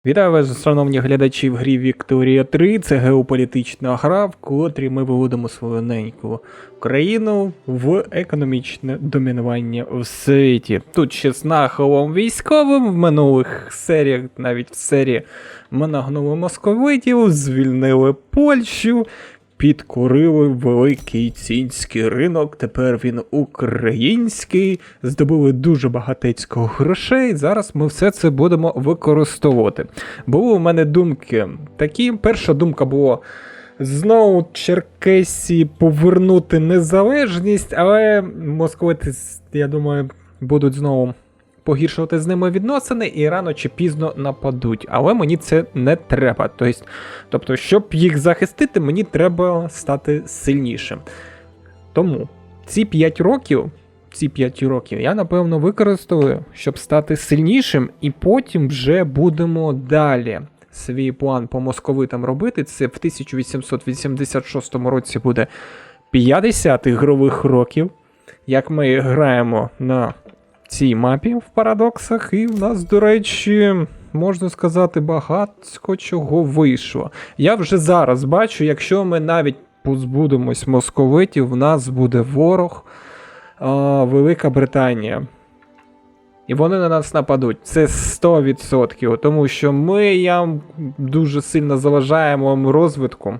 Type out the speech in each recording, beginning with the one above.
Вітаю вас, шановні глядачі в грі Вікторія 3. Це геополітична гра, в котрій ми виводимо свою неньку країну в економічне домінування в світі. Тут ще з нахилом військовим в минулих серіях, навіть в серії ми нагнули московитів, звільнили Польщу, підкорили великий цінський ринок, тепер він український, здобули дуже багатецько грошей, зараз ми все це будемо використовувати. Були у мене думки такі, перша думка була знову Черкесії повернути незалежність, але московити, я думаю, будуть знову погіршувати з ними відносини і рано чи пізно нападуть. Але мені це не треба. Тобто, щоб їх захистити, мені треба стати сильнішим. Тому ці 5 років я, напевно, використовую, щоб стати сильнішим, і потім вже будемо далі свій план по московитам робити. Це в 1886 році буде 50 ігрових років, як ми граємо на цій мапі в парадоксах, і в нас, до речі, можна сказати, багатько чого вийшло. Я вже зараз бачу, якщо ми навіть позбудемось московитів, в нас буде ворог Велика Британія. І вони на нас нападуть. Це 100%, тому що ми дуже сильно заважаємо розвитку.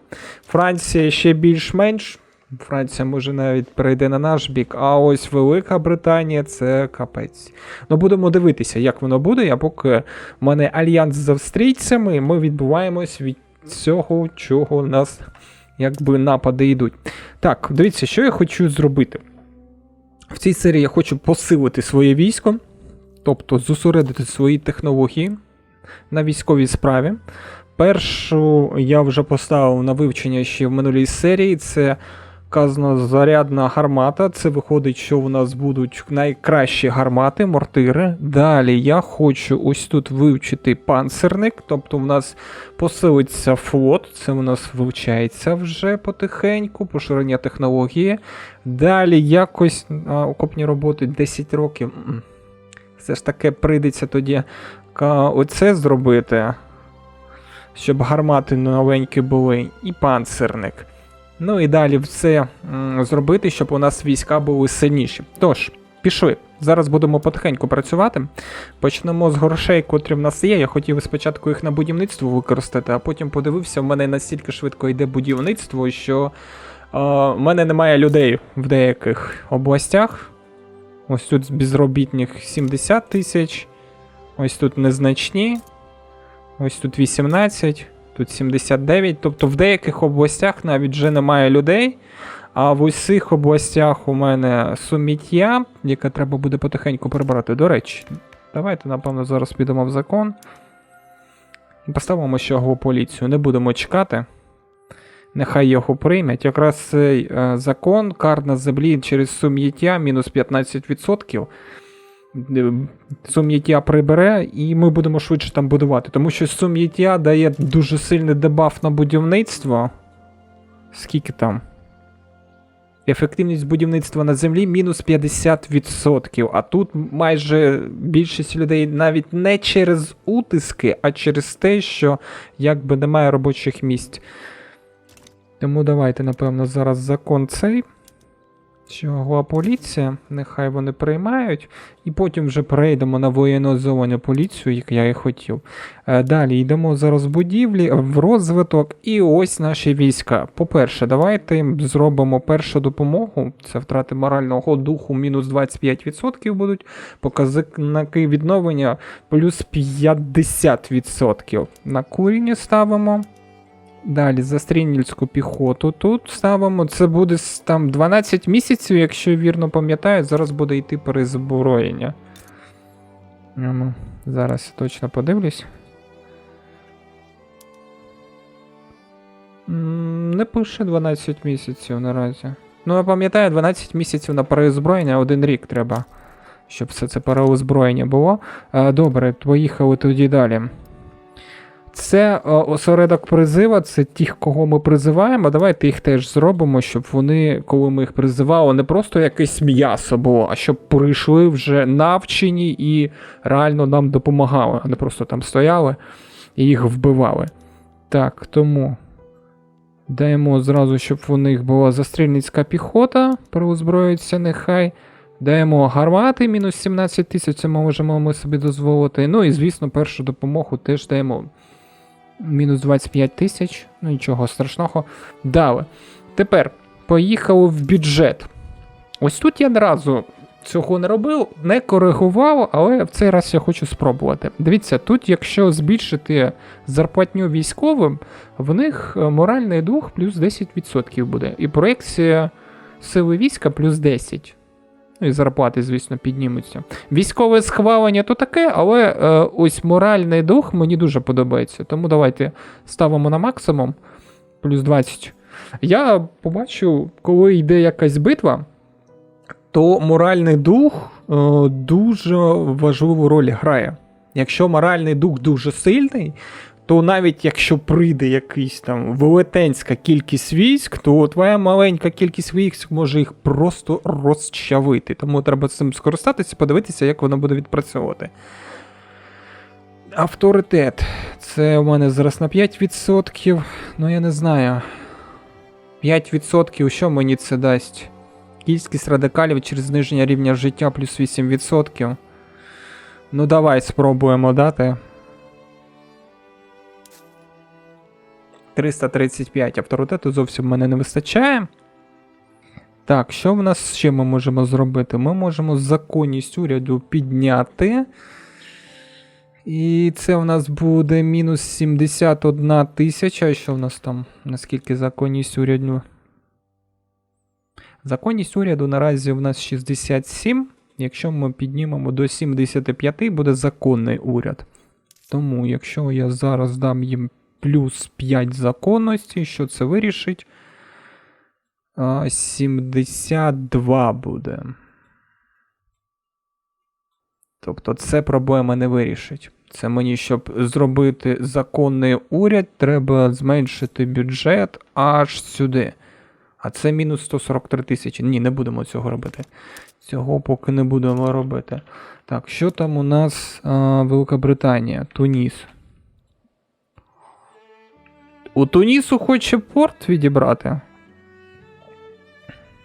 Франція ще більш-менш. Франція може навіть перейде на наш бік, а ось Велика Британія – це капець. Ну, будемо дивитися, як воно буде. Я поки в мене альянс з австрійцями, і ми відбуваємось від цього, чого у нас якби напади йдуть. Так, дивіться, що я хочу зробити. В цій серії я хочу посилити своє військо, тобто зосередити свої технології на військовій справі. Першу я вже поставив на вивчення ще в минулій серії, це казнозарядна гармата. Це виходить, що у нас будуть найкращі гармати, мортири. Далі я хочу ось тут вивчити панцерник, тобто в нас посилиться флот, це у нас вивчається вже потихеньку, поширення технології. Далі якось окопні роботи 10 років. Все ж таки прийдеться тоді оце зробити, щоб гармати новенькі були, і панцерник. Ну і далі все зробити, щоб у нас війська були сильніші. Тож, пішли. Зараз будемо потихеньку працювати. Почнемо з грошей, котрі в нас є. Я хотів спочатку їх на будівництво використати, а потім подивився, в мене настільки швидко йде будівництво, що в мене немає людей в деяких областях. Ось тут безробітних 70 тисяч, ось тут незначні, ось тут 18, тут 79, тобто в деяких областях навіть вже немає людей, а в усіх областях у мене суміття, яке треба буде потихеньку прибрати. До речі, давайте, напевно, зараз підемо в закон і поставимо ще поліцію, не будемо чекати. Нехай його приймуть. Якраз цей закон, кар на землі через сум'яття, мінус 15%. Сум'яття прибере, і ми будемо швидше там будувати. Тому що сум'яття дає дуже сильний дебаф на будівництво. Скільки там? Ефективність будівництва на землі мінус 50%. А тут майже більшість людей навіть не через утиски, а через те, що якби немає робочих місць. Тому давайте, напевно, зараз закон цей. Чого поліція, нехай вони приймають, і потім вже перейдемо на воєнізовану поліцію, як я і хотів. Далі йдемо зараз в будівлі, в розвиток, і ось наші війська. По-перше, давайте їм зробимо першу допомогу, це втрати морального духу, мінус 25% будуть, показники відновлення плюс 50%. На куріння ставимо. Далі застрільницьку піхоту тут ставимо. Це буде там 12 місяців, якщо вірно пам'ятаю, зараз буде йти перезброєння. Зараз я точно подивлюсь. Не пише 12 місяців наразі. Ну, я пам'ятаю, 12 місяців на переозброєння, 1 рік треба, щоб все це переозброєння було. Добре, поїхали тоді далі. Це осередок призива, це тих, кого ми призиваємо. Давайте їх теж зробимо, щоб вони, коли ми їх призивали, не просто якесь м'ясо було, а щоб прийшли вже навчені і реально нам допомагали, а не просто там стояли. і їх вбивали. Так, тому даємо зразу, щоб у них була застрільницька піхота, переозброїться нехай. Даємо гармати, мінус 17 тисяч, це можемо ми собі дозволити. Ну і, звісно, першу допомогу теж даємо мінус 25 тисяч, ну нічого страшного. Дали. Тепер поїхали в бюджет. Ось тут я одразу цього не робив, не коригував, але в цей раз я хочу спробувати. Дивіться, тут якщо збільшити зарплатню військовим, в них моральний дух плюс 10% буде. І проекція сили війська плюс 10%. Ну і зарплати, звісно, піднімуться. Військове схвалення то таке, але ось моральний дух мені дуже подобається. Тому давайте ставимо на максимум, плюс 20. Я побачу, коли йде якась битва, то моральний дух дуже важливу роль грає. Якщо моральний дух дуже сильний, то навіть якщо прийде якийсь там велетенська кількість військ, то твоя маленька кількість військ може їх просто розчавити. Тому треба цим скористатися, подивитися, як воно буде відпрацьовувати. Авторитет. Це у мене зараз на 5%. Ну я не знаю. 5% що мені це дасть? Кількість радикалів через зниження рівня життя плюс 8%. Ну давай спробуємо дати. 335 авторитету зовсім мене не вистачає. Так, що в нас ще ми можемо зробити? Ми можемо законність уряду підняти. І це в нас буде мінус 71 тисяча. Що в нас там? Наскільки законність уряду? Законність уряду наразі в нас 67. Якщо ми піднімемо до 75, буде законний уряд. Тому, якщо я зараз дам їм плюс 5 законності, що це вирішить? 72 буде. Тобто це проблема не вирішить. Це мені, щоб зробити законний уряд, треба зменшити бюджет аж сюди. А це мінус 143 тисячі. Ні, не будемо цього робити. Цього поки не будемо робити. Так, що там у нас? Велика Британія, Туніс. У Тунісу хоче порт відібрати.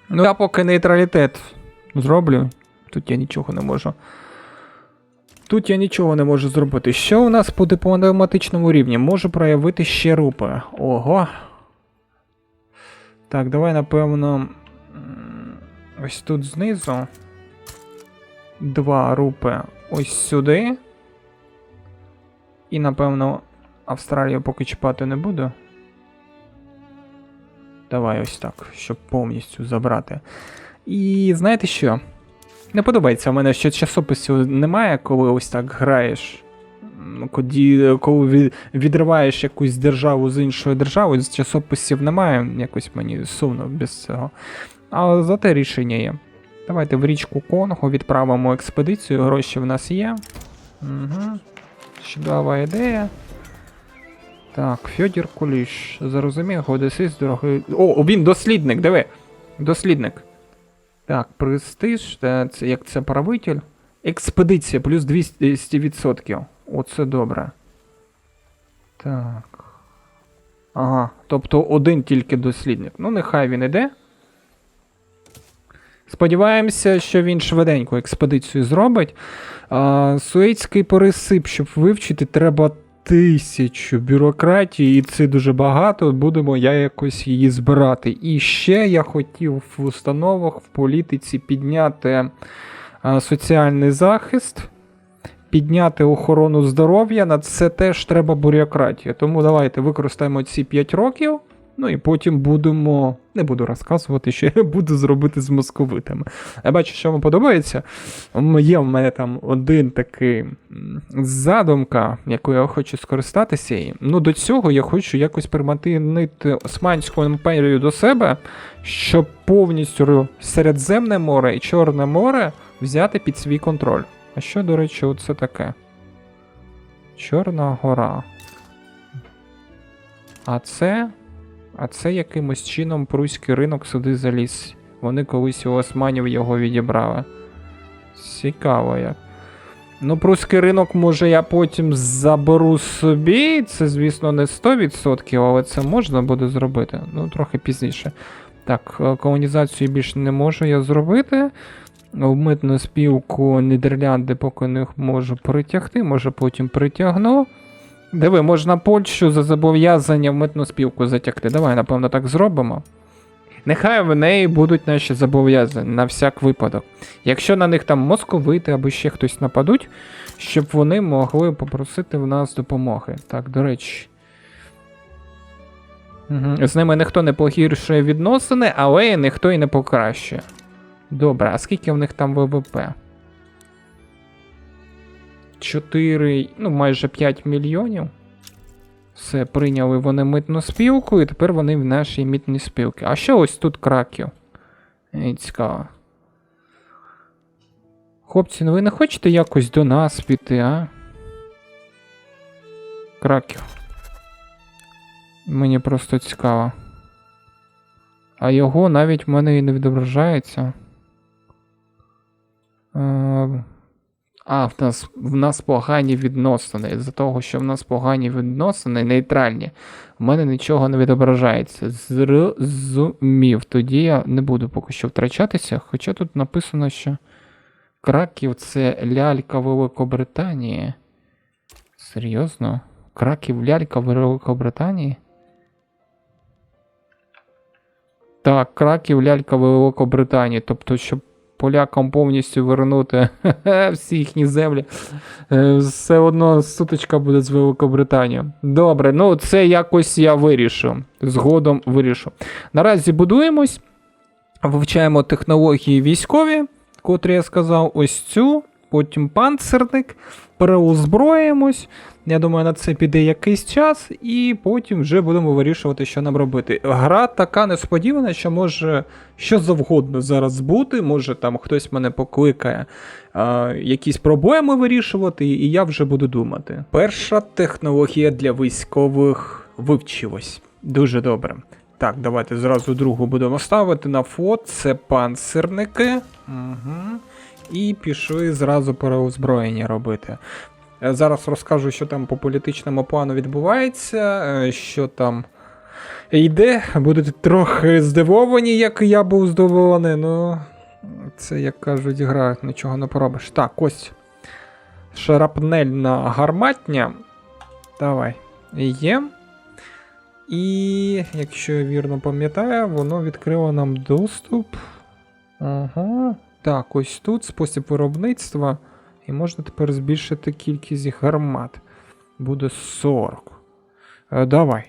Ну, я поки нейтралітет зроблю. Тут я нічого не можу. Тут я нічого не можу зробити. Що у нас по дипломатичному рівні? Можу проявити ще рупи. Ого. Так, давай, напевно, ось тут знизу. 2 рупи ось сюди. І, напевно, Австралію поки чіпати не буду. Давай ось так, щоб повністю забрати. І знаєте що? Не подобається в мене, що часописів немає, коли ось так граєш. Коли відриваєш якусь державу з іншою державою, з часописів немає, якось мені сумно без цього. Але зате рішення є. Давайте в річку Конго відправимо експедицію, гроші в нас є. Угу. Чудова ідея. Так, Фьодір Куліш. Зрозумів, одесист, дорогий. О, він дослідник, диви. Дослідник. Так, престиж, це як це правитель. Експедиція, плюс 200%. Оце добре. Так. Ага, тобто один тільки дослідник. Ну, нехай він іде. Сподіваємося, що він швиденько експедицію зробить. Суецький пересип, щоб вивчити, треба 1000 бюрократії, і це дуже багато, будемо я якось її збирати. І ще я хотів в установах, в політиці підняти соціальний захист, підняти охорону здоров'я, на це теж треба бюрократія. Тому давайте використаємо ці 5 років, ну і потім будемо, не буду розказувати, що я буду зробити з московитами. Я бачу, що вам подобається. Є в мене там один такий задумка, якою я хочу скористатися. Ну, до цього я хочу якось приманити Османську імперію до себе, щоб повністю Середземне море і Чорне море взяти під свій контроль. А що, до речі, оце таке? Чорна гора. А це якимось чином пруський ринок сюди заліз. Вони колись у османів його відібрали. Цікаво як. Ну, прусський ринок, може, я потім заберу собі. Це, звісно, не 100%, але це можна буде зробити. Ну, трохи пізніше. Так, колонізацію більше не можу я зробити. В митну спілку Нідерлянди поки не можу притягти, може потім притягну. Диви, можна Польщу за зобов'язання в митну спілку затягти. Давай, напевно, так зробимо. Нехай в неї будуть наші зобов'язання на всяк випадок. Якщо на них там московити або ще хтось нападуть, щоб вони могли попросити в нас допомоги. Так, до речі. З ними ніхто не погіршує відносини, але ніхто і не покращує. Добре, а скільки в них там ВВП? 4, ну майже 5 мільйонів. Все, прийняли вони митну спілку, і тепер вони в нашій митній спілці. А що ось тут Краків? Цікаво. Хлопці, ну ви не хочете якось до нас піти, а? Краків. Мені просто цікаво. А його навіть в мене і не відображається. В нас погані відносини. З-за того, що в нас погані відносини, нейтральні, в мене нічого не відображається. Зрозумів. Тоді я не буду поки що втрачатися. Хоча тут написано, що Краків – це лялька Великобританії. Серйозно? Краків – лялька Великобританії? Так, Краків – лялька Великобританії. Тобто, щоб полякам повністю вернути всі їхні землі, все одно сутичка буде з Великобританією. Добре, ну це якось я вирішу. Згодом вирішу. Наразі будуємось, вивчаємо технології військові, котрі я сказав, ось цю, потім панцирник, переозброїмось. Я думаю, на це піде якийсь час, і потім вже будемо вирішувати, що нам робити. Гра така несподівана, що може що завгодно зараз бути, може там хтось мене покликає якісь проблеми вирішувати, і я вже буду думати. Перша технологія для військових вивчилась. Дуже добре. Так, давайте зразу другу будемо ставити на флот, це панцирники. Угу. І пішли зразу переозброєння робити. Зараз розкажу, що там по політичному плану відбувається, що там йде. Будете трохи здивовані, як і я був здивований, ну це, як кажуть, гра, нічого не поробиш. Так, ось шарапнельна гарматня. Давай, є. І, якщо я вірно пам'ятаю, воно відкрило нам доступ. Ага. Так, ось тут спосіб виробництва. І можна тепер збільшити кількість гармат. Буде 40. Давай.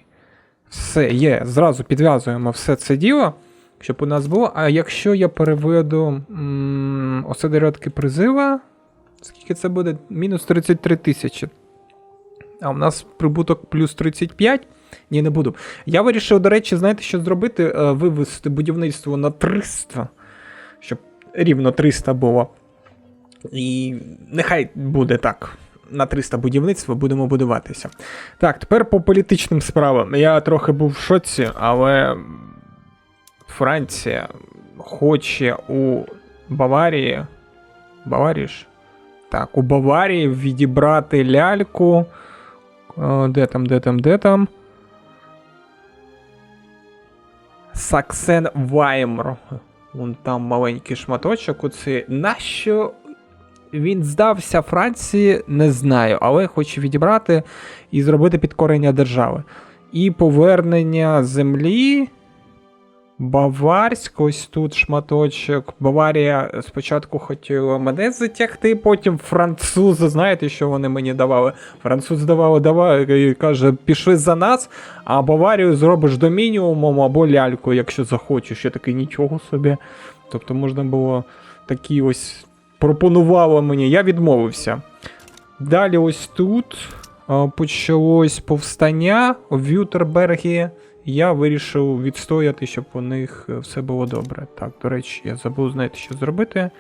Все, є. Зразу підв'язуємо все це діло, щоб у нас було. А якщо я переведу осередки призива, скільки це буде? Мінус 33 тисячі. А у нас прибуток плюс 35. Ні, не буду. Я вирішив, до речі, знаєте, що зробити? Вивести будівництво на 300. Щоб рівно 300 було. І нехай буде так. На 300 будівництва будемо будуватися. Так, тепер по політичним справам. Я трохи був в шоці, але Франція хоче у Баварії. Баварії ж? Так, у Баварії відібрати ляльку. Де там? Саксен Ваймр. Вон там маленький шматочок. Оце. Нащо він здався Франції, не знаю, але хочу відібрати і зробити підкорення держави. І повернення землі. Баварськ, ось тут шматочок. Баварія спочатку хотіла мене затягти, потім французи, знаєте, що вони мені давали? Француз давай, каже, пішли за нас, а Баварію зробиш до мінімуму або ляльку, якщо захочеш. Я такий, нічого собі. Тобто можна було такі ось пропонувало мені, я відмовився. Далі ось тут почалось повстання у Вютербергі. Я вирішив відстояти, щоб у них все було добре. Так, до речі, я забув, знаєте, що зробити.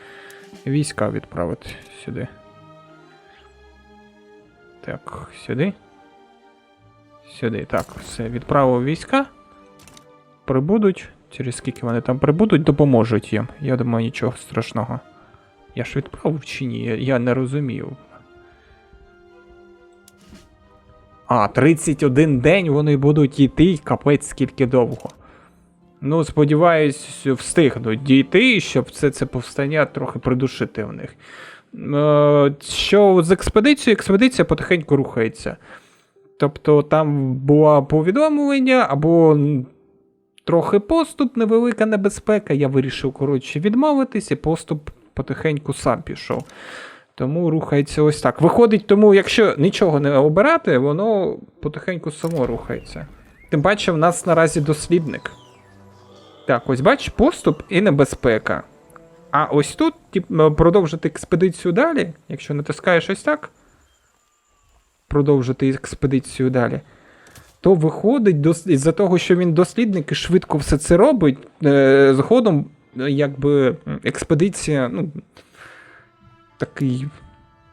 Війська відправити сюди. Так, сюди. Сюди. Так, все, відправив війська. Прибудуть. Через скільки вони там прибудуть, допоможуть їм. Я думаю, нічого страшного. Я ж відправив чи ні? Я не розумію. А, 31 день вони будуть йти, капець скільки довго. Ну, сподіваюсь, встигнуть дійти, щоб все це повстання трохи придушити в них. Що з експедицією? Експедиція потихеньку рухається. Тобто там було повідомлення або трохи поступ, невелика небезпека. Я вирішив, коротше, відмовитись, і поступ потихеньку сам пішов. Тому рухається ось так. Виходить, тому якщо нічого не обирати, воно потихеньку само рухається. Тим паче в нас наразі дослідник. Так, ось бач, поступ і небезпека. А ось тут продовжити експедицію далі, якщо натискаєш ось так, продовжити експедицію далі, то виходить, із-за того, що він дослідник і швидко все це робить, згодом, якби, експедиція, ну, такий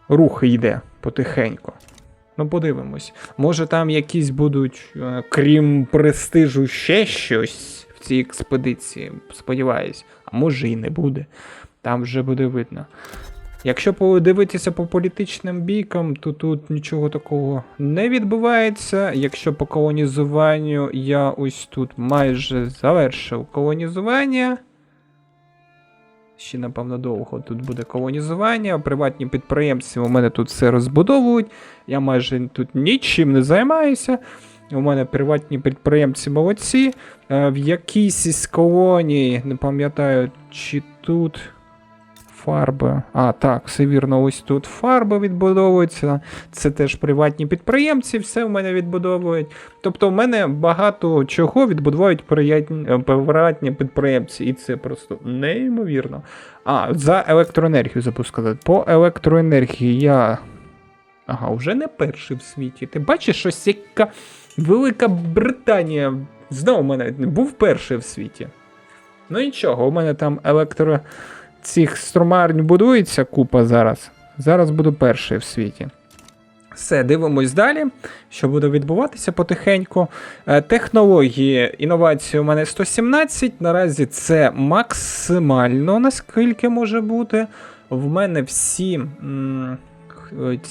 рух йде потихеньку. Ну, подивимось. Може там якісь будуть, крім престижу, ще щось в цій експедиції, сподіваюсь. А може і не буде. Там вже буде видно. Якщо подивитися по політичним бійкам, то тут нічого такого не відбувається. Якщо по колонізуванню я ось тут майже завершив колонізування. Ще, напевно, довго тут буде колонізування. Приватні підприємці у мене тут все розбудовують. Я майже тут нічим не займаюся. У мене приватні підприємці молодці. В якійсь із колоній, не пам'ятаю, чи тут фарби. А, так, все вірно, ось тут фарби відбудовуються. Це теж приватні підприємці, все в мене відбудовують. Тобто в мене багато чого відбудовують приватні підприємці. І це просто неймовірно. А, за електроенергію забув сказати. По електроенергії я... Ага, вже не перший в світі. Ти бачиш, ось яка Велика Британія знову в мене був перший в світі. Ну нічого, у мене там цих струмарень будується купа зараз. Зараз буду перший в світі. Все, дивимось далі, що буде відбуватися потихеньку. Технології, інновації у мене 117. Наразі це максимально, наскільки може бути. В мене всі...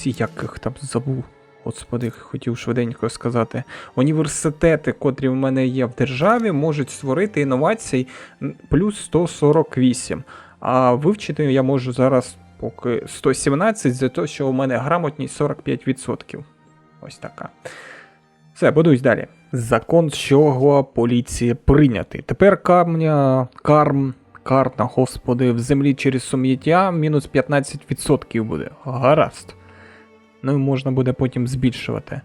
як їх там забув? Господи, хотів швиденько сказати. Університети, котрі в мене є в державі, можуть створити інновацій плюс 148. А вивчити я можу зараз поки 117, за те, що у мене грамотність 45%. Ось така. Все, будусь далі. Закон, з чого поліція прийняти. Тепер карна, господи, в землі через сум'яття мінус 15% буде. Гаразд. Ну і можна буде потім збільшувати.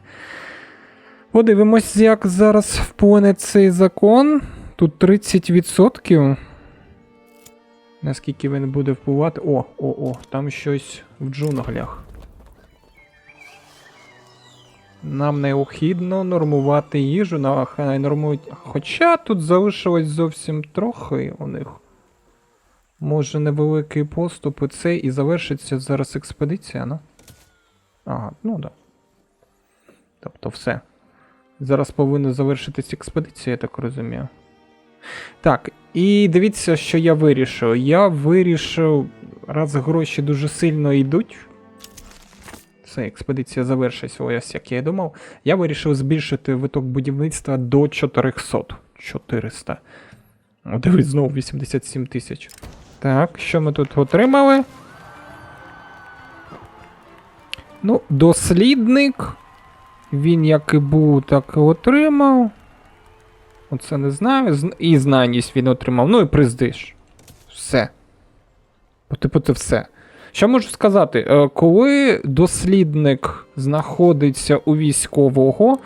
Подивимось, як зараз вплине цей закон. Тут 30%. Наскільки він буде впливати? О, там щось в джунглях. Нам необхідно нормувати їжу, нехай нормують. Хоча тут залишилось зовсім трохи у них. Може невеликий поступ і цей, і завершиться зараз експедиція, ну? Ага, ну да. Тобто все. Зараз повинна завершитись експедиція, я так розумію. Так, і дивіться, що я вирішив. Я вирішив, раз гроші дуже сильно йдуть, все, експедиція завершиться, ось як я і думав, я вирішив збільшити виток будівництва до 400. О, дивись, знову 87 тисяч. Так, що ми тут отримали? Ну, дослідник. Він як і був, так і отримав. Оце не знаю. І знайність він отримав. Ну і престиж. Все. Типу це все. Що можу сказати? Коли дослідник знаходиться у військового,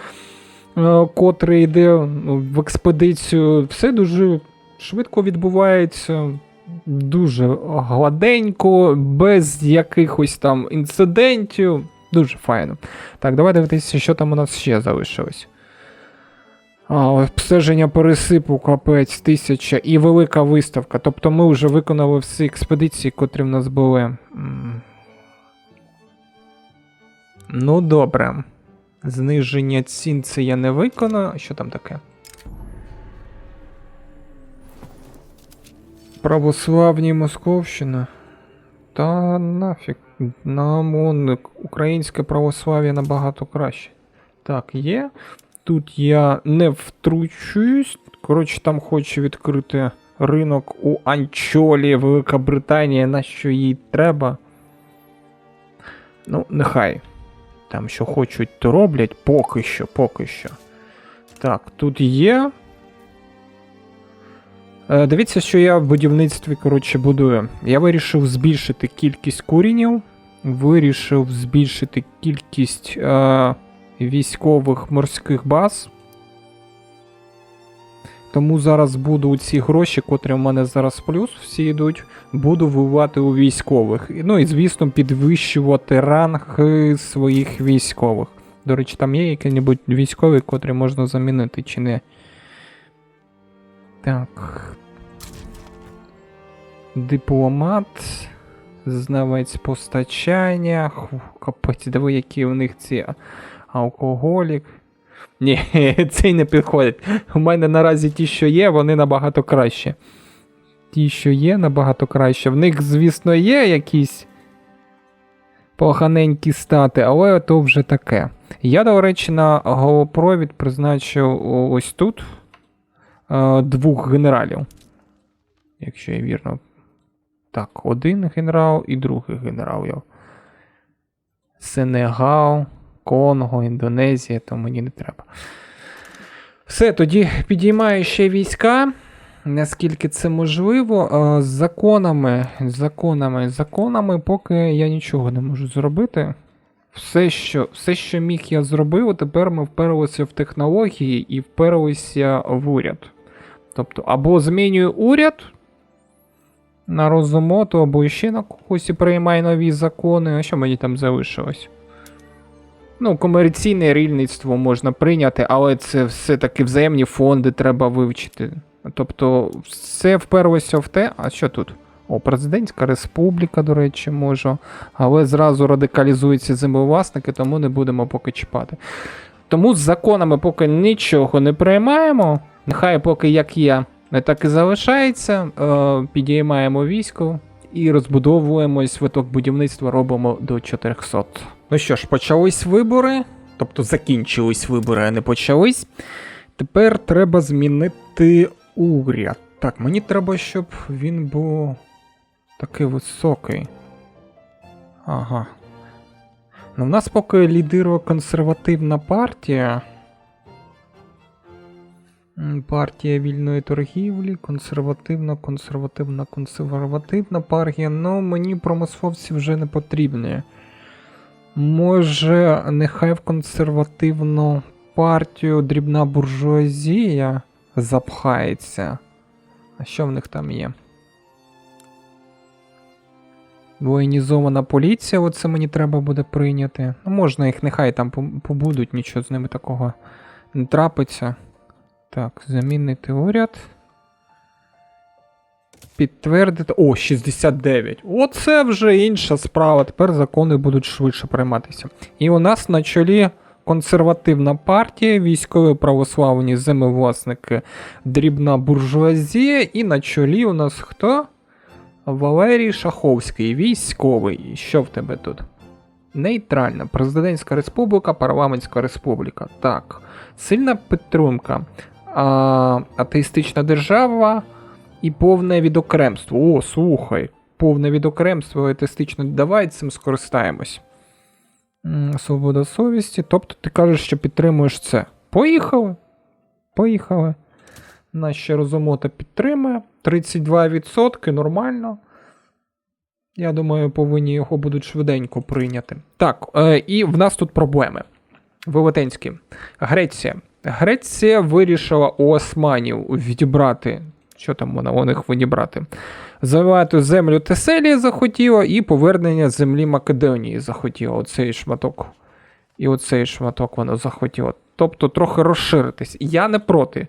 котрий йде в експедицію, все дуже швидко відбувається. Дуже гладенько, без якихось там інцидентів. Дуже файно. Так, давай дивитися, що там у нас ще залишилось. Обстеження пересипу, капець, 1000 і велика виставка. Тобто ми вже виконали всі експедиції, котрі в нас були. Ну, добре. Зниження цін це я не виконаю. Що там таке? Православні Московщина. Та нафіг. Нам українське православ'я набагато краще. Так, є. Тут я не втручуюсь. Коротше, там хочу відкрити ринок у Анчолі, Велика Британія, на що їй треба. Ну, нехай. Там що хочуть, то роблять. Поки що. Так, тут є. Дивіться, що я в будівництві, коротше, будую. Я вирішив збільшити кількість курінів. Вирішив збільшити кількість військових морських баз. Тому зараз буду ці гроші, котрі в мене зараз плюс всі йдуть, буду вививати у військових. Ну і, звісно, підвищувати ранг своїх військових. До речі, там є які-небудь військові, котрі можна замінити, чи не? Так. Дипломат. Знавець постачання. Капець, диви, які у них ці алкоголік. Ні, цей не підходить. У мене наразі ті, що є, вони набагато краще. Ті, що є, набагато краще. В них, звісно, є якісь поганенькі стати, але то вже таке. Я, до речі, на голопровід призначив ось тут 2 генералів. Якщо я вірно. Так, 1 генерал і 2 генерал. Сенегал, Конго, Індонезія, то мені не треба. Все, тоді підіймаю ще війська, наскільки це можливо. З законами, поки я нічого не можу зробити. Все, що міг, я зробив, тепер ми вперлися в технології і вперлися в уряд. Тобто, або змінюю уряд на розумоту, або ще на когось і приймає нові закони. А що мені там залишилось? Ну, комерційне рільництво можна прийняти, але це все-таки взаємні фонди треба вивчити. Тобто, все вперлося в те, а що тут? О, президентська республіка, до речі, можу. Але зразу радикалізуються землевласники, тому не будемо поки чіпати. Тому з законами поки нічого не приймаємо. Нехай поки як є, так і залишається. Підіймаємо військо і розбудовуємось, виток будівництва робимо до 400. Ну що ж, почались вибори. Тобто закінчились вибори, а не почались. Тепер треба змінити уряд. Так, мені треба, щоб він був такий високий. Ага. Ну, в нас поки лідирує консервативна партія. Партія вільної торгівлі, консервативна партія. Ну, мені промисловці вже не потрібні. Може, нехай в консервативну партію дрібна буржуазія запхається. А що в них там є? Воєнізована поліція, оце мені треба буде прийняти. Ну, можна їх, нехай там побудуть, нічого з ними такого не трапиться. Так, замінити уряд. Підтвердити. О, 69. Оце вже інша справа. Тепер закони будуть швидше прийматися. І у нас на чолі консервативна партія, військові православні землевласники, дрібна буржуазія. І на чолі у нас хто? Валерій Шаховський, військовий. Що в тебе тут? Нейтральна. Президентська республіка, парламентська республіка. Так. Сильна підтримка. Атеїстична держава і повне відокремство. О, слухай. Повне відокремство атеїстичне. Давай цим скористаємось. Свобода совісті. Тобто ти кажеш, що підтримуєш це. Поїхали. Наша розумота підтримує. 32%, нормально. Я думаю, повинні його будуть швиденько прийняти. Так, і в нас тут проблеми. Велетенські. Греція вирішила у османів відібрати. Що там вона у них відібрати? Завоювати землю Теселії захотіла і повернення землі Македонії захотіла. Оцей шматок. І оцей шматок вона захотіла. Тобто трохи розширитись. Я не проти.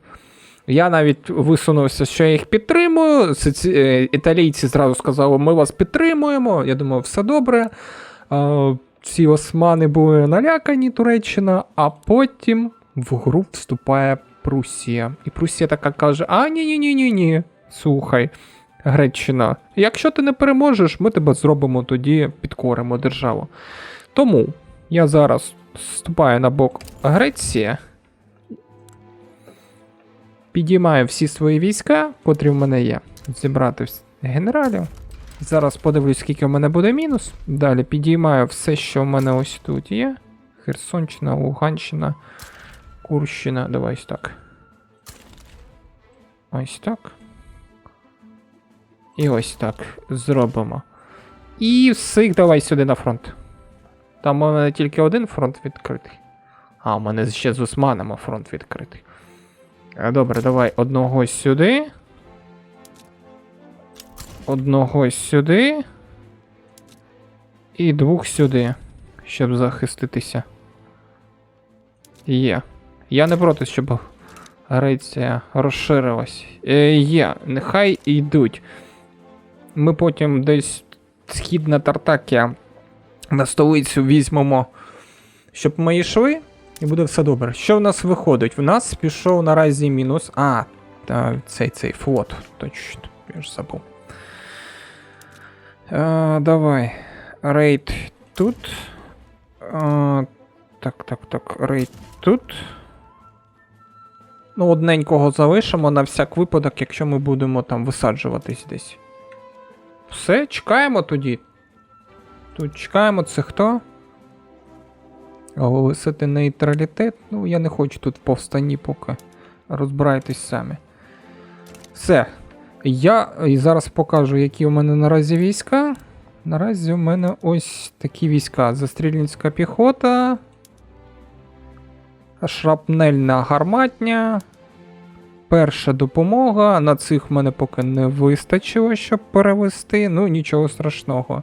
Я навіть висунувся, що я їх підтримую. Італійці зразу сказали, ми вас підтримуємо. Я думаю, все добре. Ці османи були налякані, Туреччина, а потім в гру вступає Прусія. І Прусія така каже, ні, слухай, Греччина, якщо ти не переможеш, ми тебе зробимо тоді, підкоримо державу. Тому я зараз Ступаю на бок Греції. Підіймаю всі свої війська, котрі в мене є. Зібрати генералів. Зараз подивлюсь, скільки в мене буде мінус. Далі підіймаю все, що в мене ось тут є. Херсонщина, Луганщина, Курщина. Давай ось так. Ось так. І ось так зробимо. І всіх давай сюди на фронт. Там у мене тільки один фронт відкритий. А, у мене ще з Османами фронт відкритий. Добре, давай одного сюди. Одного сюди. І двох сюди. Щоб захиститися. Є. Я не проти, щоб Греція розширилась. Є. Нехай йдуть. Ми потім десь східна Тартакія на столицю візьмемо, щоб ми йшли, і буде все добре. Що в нас виходить? В нас пішов наразі мінус. А, та цей флот. Точно, я ж забув. Давай. Рейд тут. Так, рейд тут. Ну, одненького залишимо на всяк випадок, якщо ми будемо там висаджуватись десь. Все, чекаємо тоді. Тут чекаємо, це хто? Оголосити нейтралітет. Ну, я не хочу тут в повстанні поки. Розбирайтесь самі. Все. Я і зараз покажу, які у мене наразі війська. Наразі у мене ось такі війська. Застрільницька піхота. Шрапнельна гарматня. Перша допомога. На цих в мене поки не вистачило, щоб перевести. Ну, нічого страшного.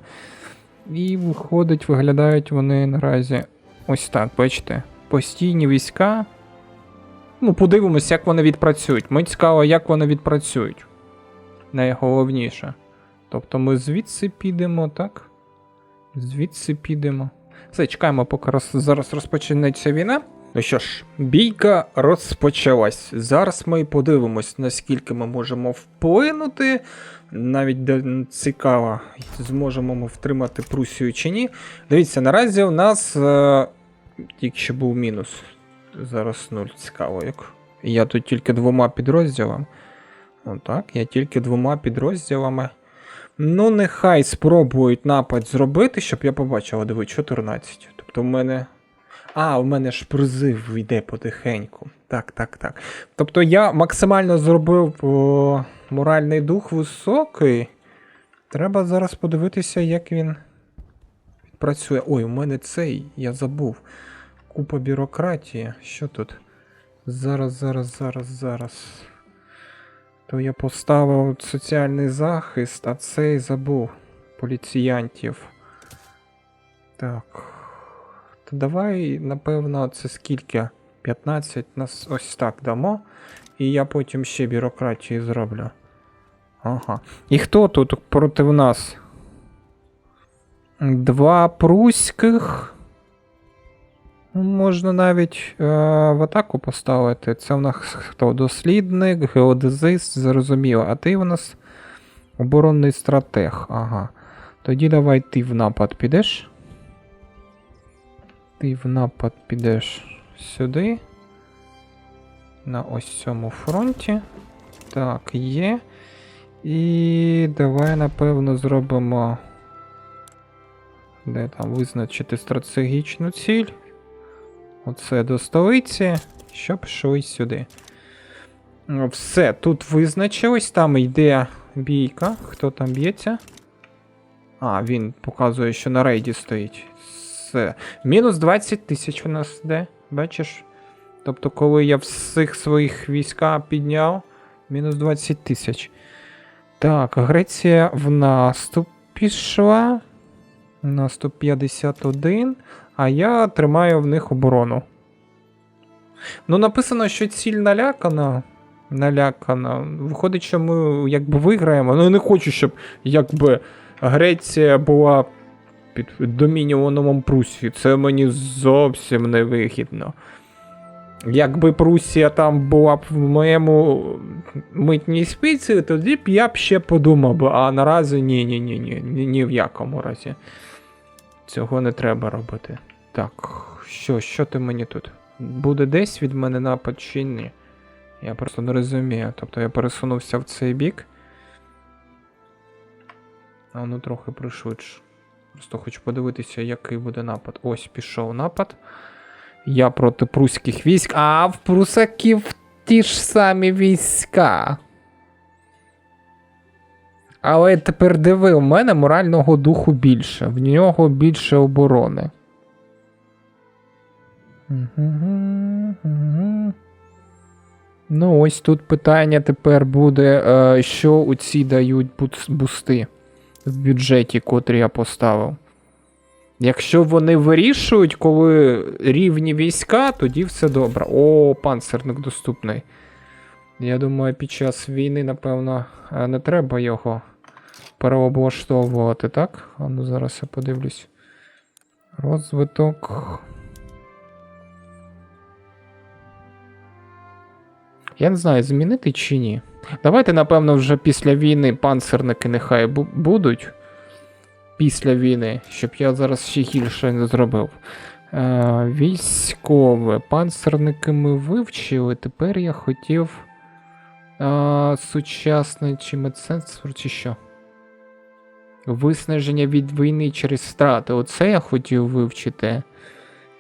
І виходить, виглядають вони наразі ось так, бачите? Постійні війська. Ну, подивимось, як вони відпрацюють. Мені цікаво, як вони відпрацюють. Найголовніше. Тобто ми звідси підемо, так? Звідси підемо. Все, чекаємо, поки зараз розпочнеться війна. Ну що ж, бійка розпочалась. Зараз ми подивимось, наскільки ми можемо вплинути. Навіть цікаво, зможемо ми втримати Прусію чи ні. Дивіться, наразі у нас тільки ще був мінус. Зараз 0. Цікаво як. Я тут тільки 2 підрозділами. Отак, я тільки 2 підрозділами. Ну, нехай спробують напад зробити, щоб я побачив. Диви, 14. Тобто в мене... у мене ж призив йде потихеньку. Так. Тобто я максимально зробив моральний дух високий. Треба зараз подивитися, як він працює. Ой, у мене цей, я забув. Купа бюрократії. Що тут? Зараз. То я поставив соціальний захист, а цей забув. Поліціянтів. Так. То давай, напевно, це скільки? 15 нас ось так дамо. І я потім ще бюрократії зроблю. Ага. І хто тут проти нас? 2 пруських. Можна навіть в атаку поставити. Це в нас хто? Дослідник, геодезист, зрозуміло. А ти у нас оборонний стратег. Ага. Тоді давай ти в напад підеш. Ти в напад підеш сюди. На ось цьому фронті. Так, є. І давай, напевно, зробимо... Де там визначити стратегічну ціль. Оце до столиці, щоб йшли сюди. Все, тут визначилось, там йде бійка. Хто там б'ється? Він показує, що на рейді стоїть. Все. Мінус 20 тисяч у нас йде, бачиш? Тобто, коли я всіх своїх війська підняв, мінус 20 тисяч. Так, Греція в наступ пішла. Наступ 51. А я тримаю в них оборону. Ну, написано, що ціль налякана. Виходить, що ми якби виграємо. Ну, я не хочу, щоб якби Греція була під домініоном Прусії. Це мені зовсім не вигідно. Якби Прусія там була б в моєму митній спиці, тоді б я б ще подумав, а наразі ні в якому разі. Цього не треба робити. Так, Що ти мені тут? Буде десь від мене напад чи ні? Я просто не розумію. Тобто я пересунувся в цей бік. А ну трохи пришвидше. Просто хочу подивитися, який буде напад. Ось пішов напад. Я проти пруських військ. А в прусаків ті ж самі війська. Але тепер диви, у мене морального духу більше. В нього більше оборони. Ну, ось тут питання тепер буде, що у ці дають бусти в бюджеті, котрі я поставив. Якщо вони вирішують, коли рівні війська, тоді все добре. О, панцирник доступний. Я думаю, під час війни, напевно, не треба його переоблаштовувати, так? А ну зараз я подивлюсь. Розвиток. Я не знаю, змінити чи ні. Давайте, напевно, вже після війни панцирники нехай будуть. Після війни, щоб я зараз ще гірше не зробив. Військове. Панцирники ми вивчили. Тепер я хотів сучасне чи медсенсор, чи що? Виснаження від війни через страти. Оце я хотів вивчити.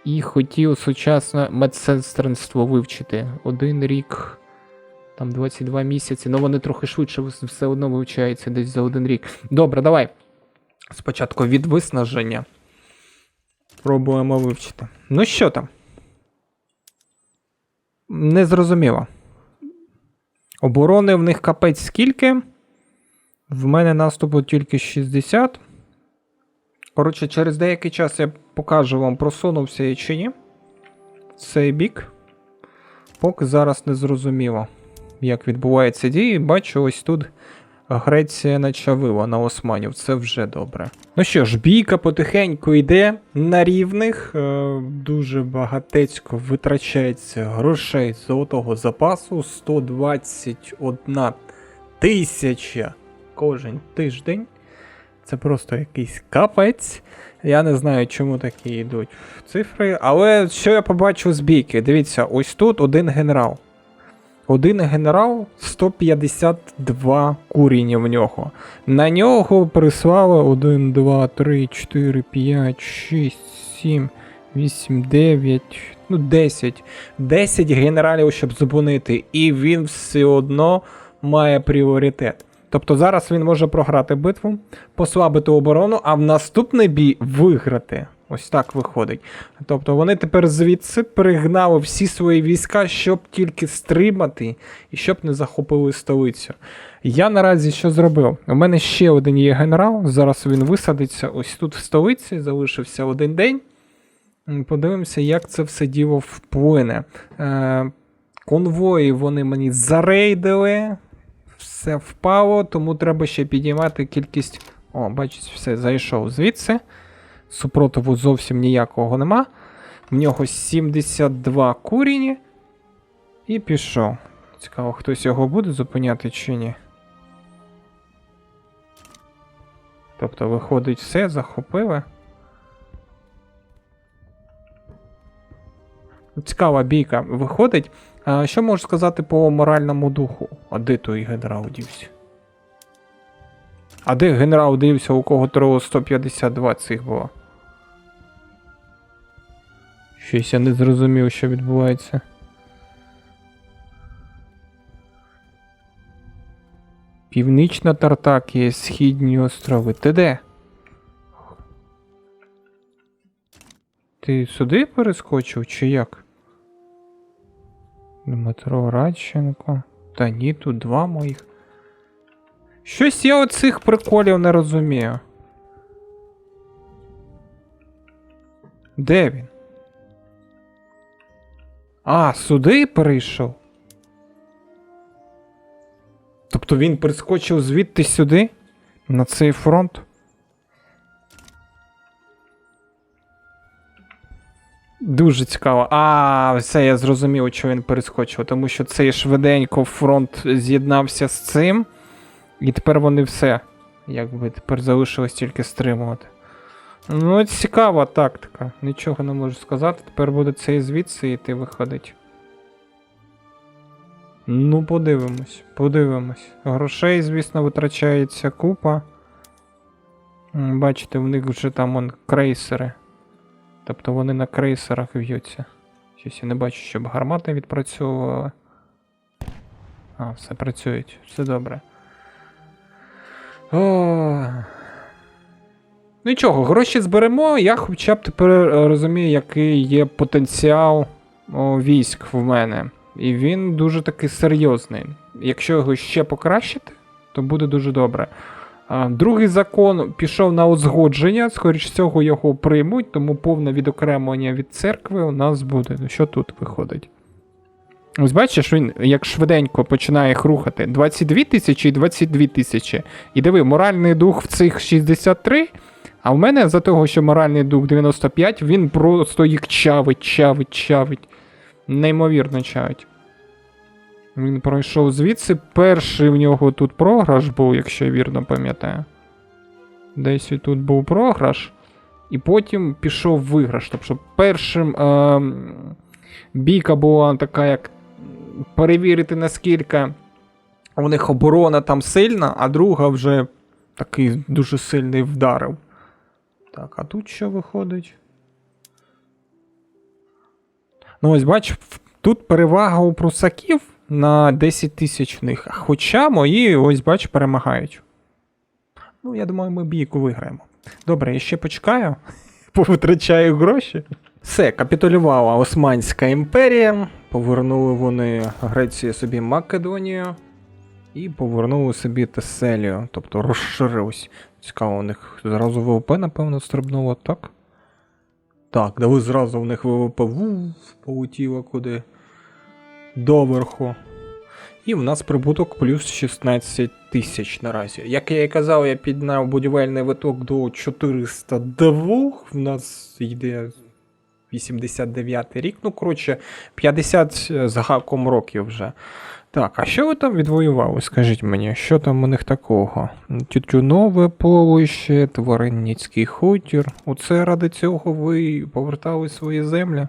І хотів сучасне медсестринство вивчити. 1 рік, там 22 місяці. Ну вони трохи швидше все одно вивчаються десь за 1 рік. Добре, давай. Спочатку від виснаження. Пробуємо вивчити. Ну що там? Не зрозуміло. Оборони в них капець скільки? В мене наступу тільки 60. Коротше, через деякий час я покажу вам, просунувся я чи ні. Цей бік. Поки зараз не зрозуміло, як відбуваються дії. Бачу, ось тут Греція начавила на османів. Це вже добре. Ну що ж, бійка потихеньку йде на рівних. Дуже багатецько витрачається грошей золотого запасу. 121 тисяча кожен тиждень. Це просто якийсь капець. Я не знаю, чому такі йдуть цифри. Але що я побачив з бійки? Дивіться, ось тут один генерал. Один генерал, 152 куріння в нього. На нього прислали 1, 2, 3, 4, 5, 6, 7, 8, 9, ну 10. 10 генералів, щоб зупинити. І він все одно має пріоритет. Тобто зараз він може програти битву, послабити оборону, а в наступний бій виграти. Ось так виходить. Тобто вони тепер звідси пригнали всі свої війська, щоб тільки стримати і щоб не захопили столицю. Я наразі що зробив? У мене ще один є генерал, зараз він висадиться ось тут в столиці, залишився 1 день. Подивимося, як це все діло вплине. Конвої вони мені зарейдили. Все впало, тому треба ще підіймати кількість... О, бачите, все, зайшов звідси. Супротиву зовсім ніякого нема. В нього 72 куріні. І пішов. Цікаво, хтось його буде зупиняти чи ні. Тобто, виходить, все, захопили. Цікава бійка виходить. А що можу сказати по моральному духу? А де той генерал дівся? А де генерал дивився, у кого троло 152 цих було? Щось я не зрозумів, що відбувається. Північна Тартакія, Східні острови. Ти де? Ти сюди перескочив, чи як? Дмитро Радченко. Та ні, тут 2 моїх. Щось я оцих приколів не розумію. Де він? А, сюди перейшов? Тобто він перескочив звідти сюди? На цей фронт? Дуже цікаво. А, все, я зрозумів, що він перескочив. Тому що цей швиденько фронт з'єднався з цим. І тепер вони все. Якби тепер залишилось тільки стримувати. Ну, цікава тактика. Нічого не можу сказати. Тепер буде цей звідси йти виходить. Ну, подивимось. Грошей, звісно, витрачається купа. Бачите, в них вже там крейсери. Тобто вони на крейсерах в'ються. Щось я не бачу, щоб гармати відпрацьовували. А, все працюють, все добре. О. Нічого, гроші зберемо, я хоча б тепер розумію, який є потенціал військ в мене. І він дуже такий серйозний. Якщо його ще покращити, то буде дуже добре. Другий закон пішов на узгодження, скоріш всього його приймуть, тому повне відокремлення від церкви у нас буде. Ну що тут виходить? Ось бачиш, він як швиденько починає їх рухати. 22 тисячі і 22 тисячі. І диви, моральний дух в цих 63, а в мене за того, що моральний дух 95, він просто їх чавить. Неймовірно чавить. Він пройшов звідси. Перший в нього тут програш був, якщо я вірно пам'ятаю. Десь і тут був програш. І потім пішов виграш. Тобто першим бійка була така, як перевірити, наскільки у них оборона там сильна, а друга вже такий дуже сильний вдарив. Так, а тут що виходить? Ну ось бач, тут перевага у прусаків на 10 тисяч в них. Хоча мої, ось бач, перемагають. Ну, я думаю, ми бійку виграємо. Добре, я ще почекаю. Повитрачаю гроші. Все, капітулювала Османська імперія. Повернули вони Греції собі Македонію. І повернули собі Теселію. Тобто розширились. Цікаво, у них зразу ВВП, напевно, стрибнуло, так? Так, да ви зразу в них ВВП полетіло куди? Доверху. І в нас прибуток плюс 16 тисяч наразі. Як я і казав, я підняв будівельний виток до 402. В нас йде 89-й рік. Ну, коротше, 50 з гаком років вже. Так, а що ви там відвоювали? Скажіть мені, що там у них такого? Тютюнове полище, Тваринницький хутір. Оце ради цього ви повертали свої землі?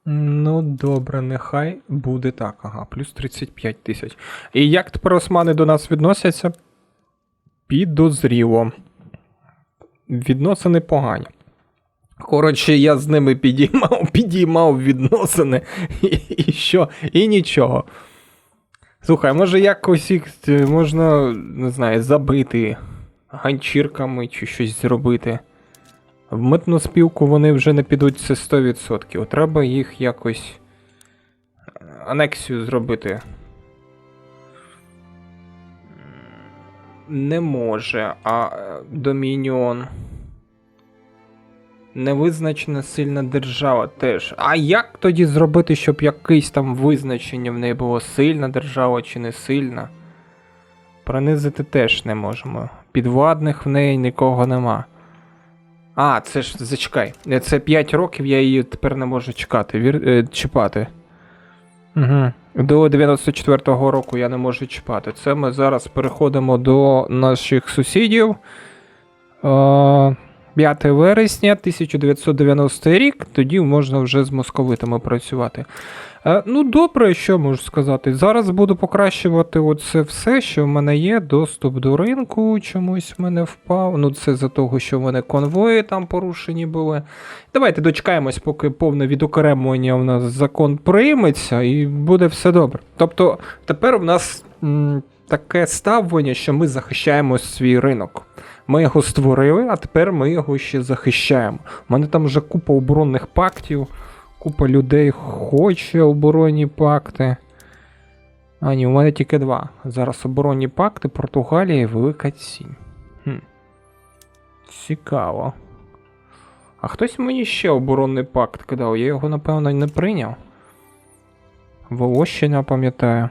Ну, добре, нехай буде так. Ага, плюс 35 тисяч. І як тепер османи до нас відносяться? Підозріло. Відносини погані. Коротше, я з ними підіймав відносини. І що? І нічого. Слухай, може якось їх можна, не знаю, забити ганчірками чи щось зробити. В митну спілку вони вже не підуть, це 100%. Треба їх якось анексію зробити. Не може, а Домініон. Невизначена сильна держава теж. А як тоді зробити, щоб якесь там визначення в неї було, сильна держава чи не сильна? Принизити теж не можемо. Підвладних в неї нікого нема. А, це ж, зачекай, це 5 років, я її тепер не можу чіпати. Угу. До 94-го року я не можу чіпати. Це ми зараз переходимо до наших сусідів. 5 вересня 1990 рік, тоді можна вже з московитами працювати. Ну, добре, що можу сказати. Зараз буду покращувати оце все, що в мене є. Доступ до ринку чомусь в мене впав. Ну, це за того, що в мене конвої там порушені були. Давайте дочекаємось, поки повне відокремлення у нас закон прийметься, і буде все добре. Тобто, тепер у нас таке ставлення, що ми захищаємо свій ринок. Ми його створили, а тепер ми його ще захищаємо. У мене там вже купа оборонних пактів, купа людей хоче оборонні пакти. А ні, у мене тільки 2. Зараз оборонні пакти, Португалія і Велика Сінь. Цікаво. А хтось мені ще оборонний пакт кидав, я його, напевно, не прийняв. Волощина, пам'ятаю.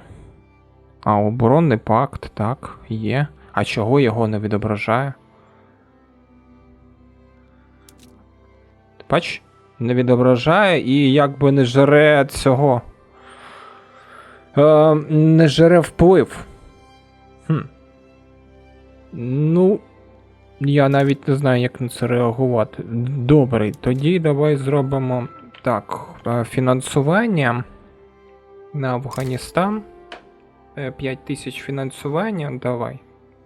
А, оборонний пакт, так, є. А чого його не відображає? Бач, не відображає і якби не жере цього. Не жере вплив. Ну, Я навіть не знаю, як на це реагувати. Добре, тоді давай зробимо так. Фінансування на Афганістан. 5000 фінансування. Давай.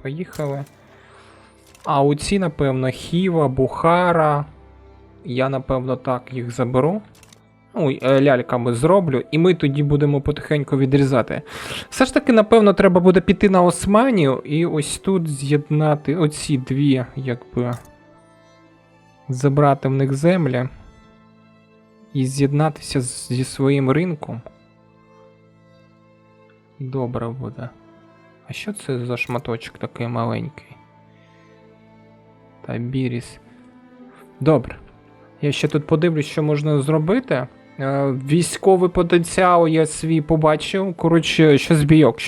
Поїхали. А оці, напевно, Хіва, Бухара. Я, напевно, так їх заберу. Ну, ляльками зроблю, і ми тоді будемо потихеньку відрізати. Все ж таки, напевно, треба буде піти на Османію і ось тут з'єднати оці дві, якби, забрати в них землі і з'єднатися зі своїм ринком. Добре буде. А що це за шматочок такий маленький? Табіріс. Добре. Я ще тут подивлюсь, що можна зробити. Військовий потенціал я свій побачив. Коротше, що збійок.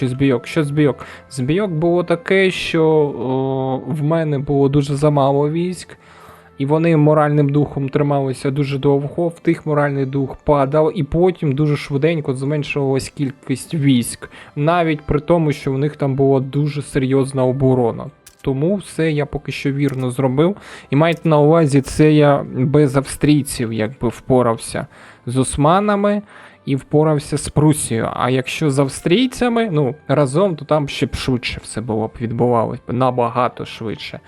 Збійок було таке, що в мене було дуже замало військ. І вони моральним духом трималися дуже довго, в тих моральний дух падав, і потім дуже швиденько зменшувалась кількість військ. Навіть при тому, що в них там була дуже серйозна оборона. Тому все я поки що вірно зробив. І майте на увазі, це я без австрійців якби впорався з османами і впорався з Прусією. А якщо з австрійцями, ну, разом, то там ще б швидше все було б відбувалося, набагато швидше.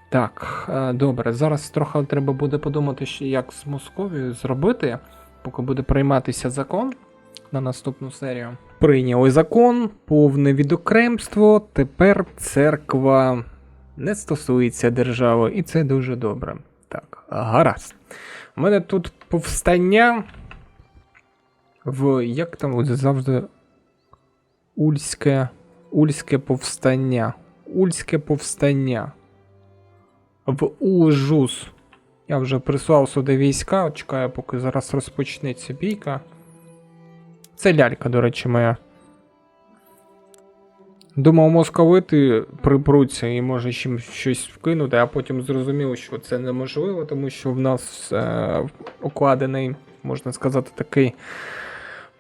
Так, добре, зараз трохи треба буде подумати, як з Московією зробити, поки буде прийматися закон на наступну серію. Прийняли закон, повне відокремство, тепер церква не стосується держави, і це дуже добре. Так, гаразд. У мене тут повстання як там завжди, Ульське повстання. В Ужус. Я вже прислав сюди війська, чекаю, поки зараз розпочнеться бійка. Це лялька, до речі, моя. Думав, московити припруться і може чим щось вкинути, а потім зрозуміло, що це неможливо, тому що в нас укладений, можна сказати, такий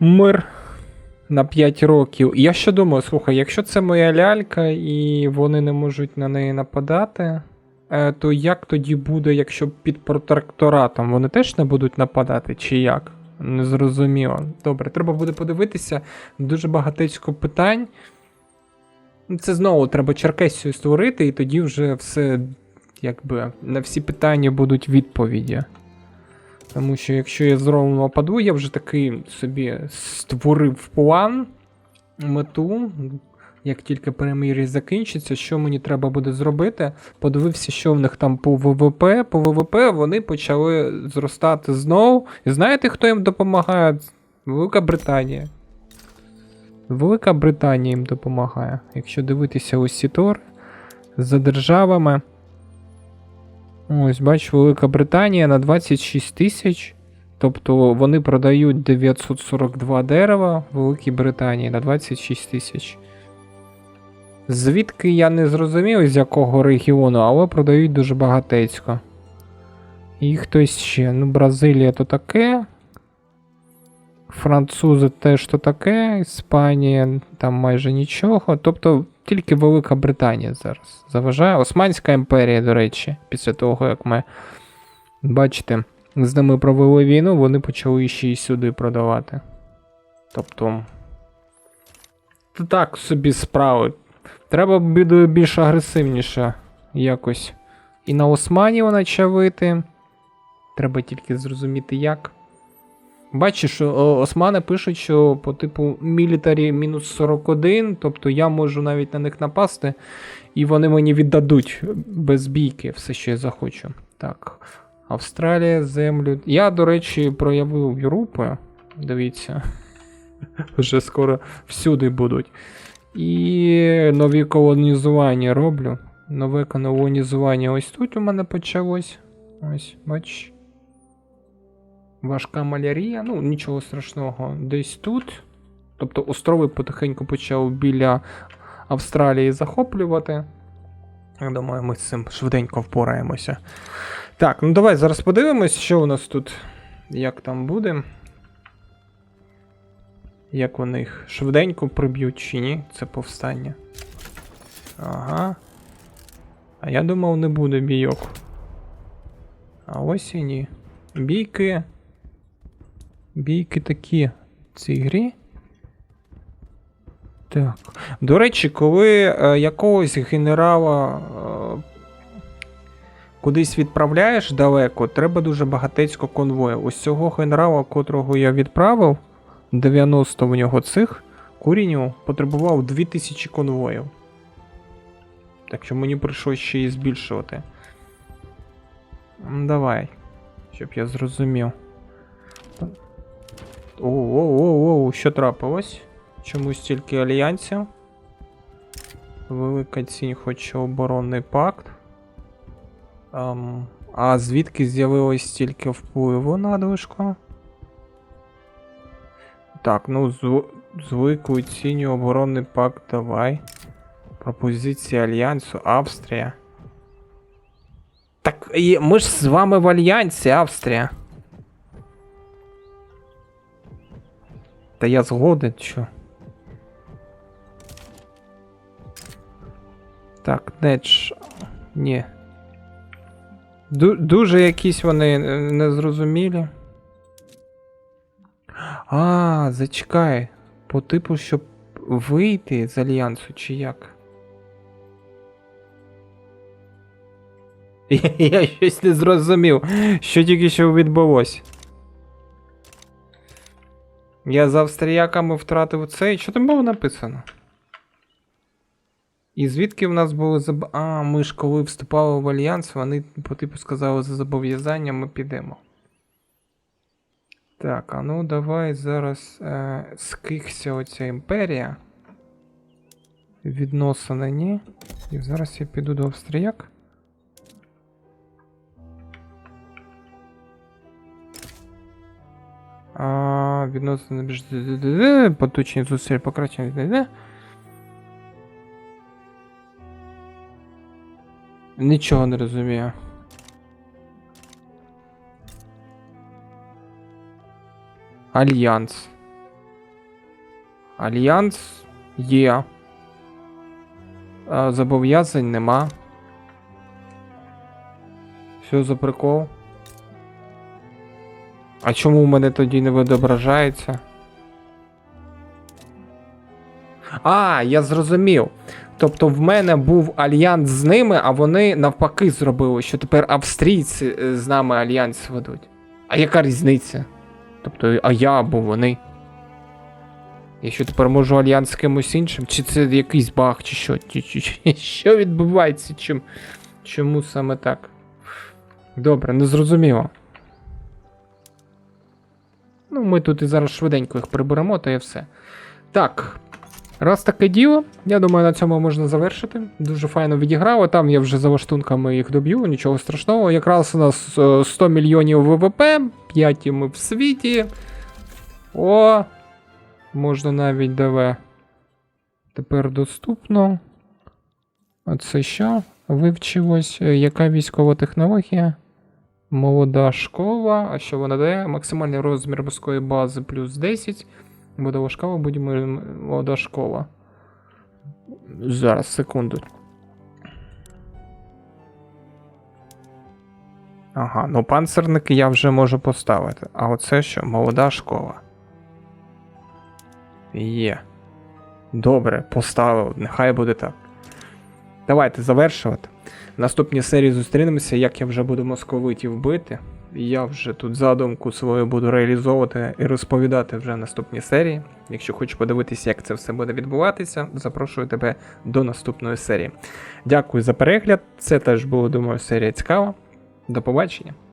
мир на 5 років. І я ще думаю, слухай, якщо це моя лялька і вони не можуть на неї нападати, то як тоді буде, якщо під протекторатом вони теж не будуть нападати, чи як? Незрозуміло. Добре, треба буде подивитися, дуже багатецько питань. Це знову треба Черкесію створити, і тоді вже все, якби, на всі питання будуть відповіді. Тому що якщо я знову нападу, я вже такий собі створив план, мету. Як тільки перемир'я закінчиться, що мені треба буде зробити? Подивився, що в них там по ВВП. По ВВП вони почали зростати знову. І знаєте, хто їм допомагає? Велика Британія. Велика Британія їм допомагає. Якщо дивитися ось ці тори за державами. Ось, бач, Велика Британія на 26 тисяч. Тобто вони продають 942 дерева в Великій Британії на 26 тисяч. Звідки я не зрозумів, з якого регіону, але продають дуже багатецько. І хтось ще. Ну, Бразилія то таке. Французи теж то таке. Іспанія там майже нічого. Тобто тільки Велика Британія зараз заважає. Османська імперія, до речі, після того, як ми, бачите, з ними провели війну, вони почали ще й сюди продавати. Тобто, так собі справи. Треба буде більш агресивніше якось. І на Османів начавити. Треба тільки зрозуміти як. Бачиш, османи пишуть, що по типу мілітарі мінус 41, тобто я можу навіть на них напасти, і вони мені віддадуть без бійки все, що я захочу. Так, Австралія, землю. Я, до речі, проявив Європу. Дивіться. Вже скоро всюди будуть. І нові колонізування роблю. Нове колонізування ось тут у мене почалось. Ось, бачиш. Важка малярія, ну нічого страшного. Десь тут. Тобто острови потихеньку почав біля Австралії захоплювати. Я думаю, ми з цим швиденько впораємося. Так, ну давай зараз подивимось, що у нас тут, як там буде. Як вони їх швиденько приб'ють чи ні, це повстання. Ага. А я думав, не буде бійок. А ось і ні. Бійки. Бійки такі в цій грі. Так. До речі, коли якогось генерала кудись відправляєш далеко, треба дуже багатецько конвоїв. Ось цього генерала, котрого я відправив, 90 в нього цих курінів, потребував 2000 конвоїв. Так що мені прийшлось ще і збільшувати. Давай, щоб я зрозумів. Оу, що трапилось? Чому стільки альянсів? Велика цінь хоче оборонний пакт. А звідки з'явилось стільки впливу надлишку? Так, ну звиклу ціню оборонний пакт давай. Пропозиція альянсу Австрія. Так, ми ж з вами в альянсі, Австрія. Та я згоден, що. Так, Недж. Ні. Дуже якісь вони незрозумілі. А, зачекай. По типу, щоб вийти з альянсу, чи як? Я щось не зрозумів, що тільки що відбулось. Я з австріяками втратив цей. Що там було написано? І звідки в нас були ми ж коли вступали в альянс, вони по типу сказали за зобов'язання, ми підемо. Так, а ну давай зараз скихся оця імперія. Відносини ні. І зараз я піду до австріяк. Відносини між поточні зусиль покращення. Нічого не розумію. Альянс. Альянс є. Зобов'язань нема. Що за прикол? А чому в мене тоді не відображається? Я зрозумів. Тобто в мене був альянс з ними, а вони навпаки зробили, що тепер австрійці з нами альянс ведуть. А яка різниця? Тобто, а я або вони? Я що тепер можу альянс з кимось іншим? Чи це якийсь баг, чи що? Що відбувається? Чому саме так? Добре, не зрозуміло. Ну, ми тут і зараз швиденько їх приберемо, та і все. Так. Раз таке діло, я думаю, на цьому можна завершити. Дуже файно відіграло. Там я вже за лаштунками їх доб'ю, нічого страшного. Якраз у нас 100 мільйонів ВВП, 5 ми в світі. Можна навіть ДВ. Тепер доступно. А це що? Вивчилось. Яка військова технологія? Молода школа. А що вона дає? Максимальний розмір морської бази плюс 10. Буде школа, буде молода школа. Зараз, секунду. Ага, ну панцерники я вже можу поставити. А оце що? Молода школа. Є. Добре, поставив. Нехай буде так. Давайте завершувати. В наступній серії зустрінемося, як я вже буду московитів бити. Я вже тут задумку свою буду реалізовувати і розповідати вже в наступній серії. Якщо хочеш подивитися, як це все буде відбуватися, запрошую тебе до наступної серії. Дякую за перегляд. Це теж було, думаю, серія цікава. До побачення.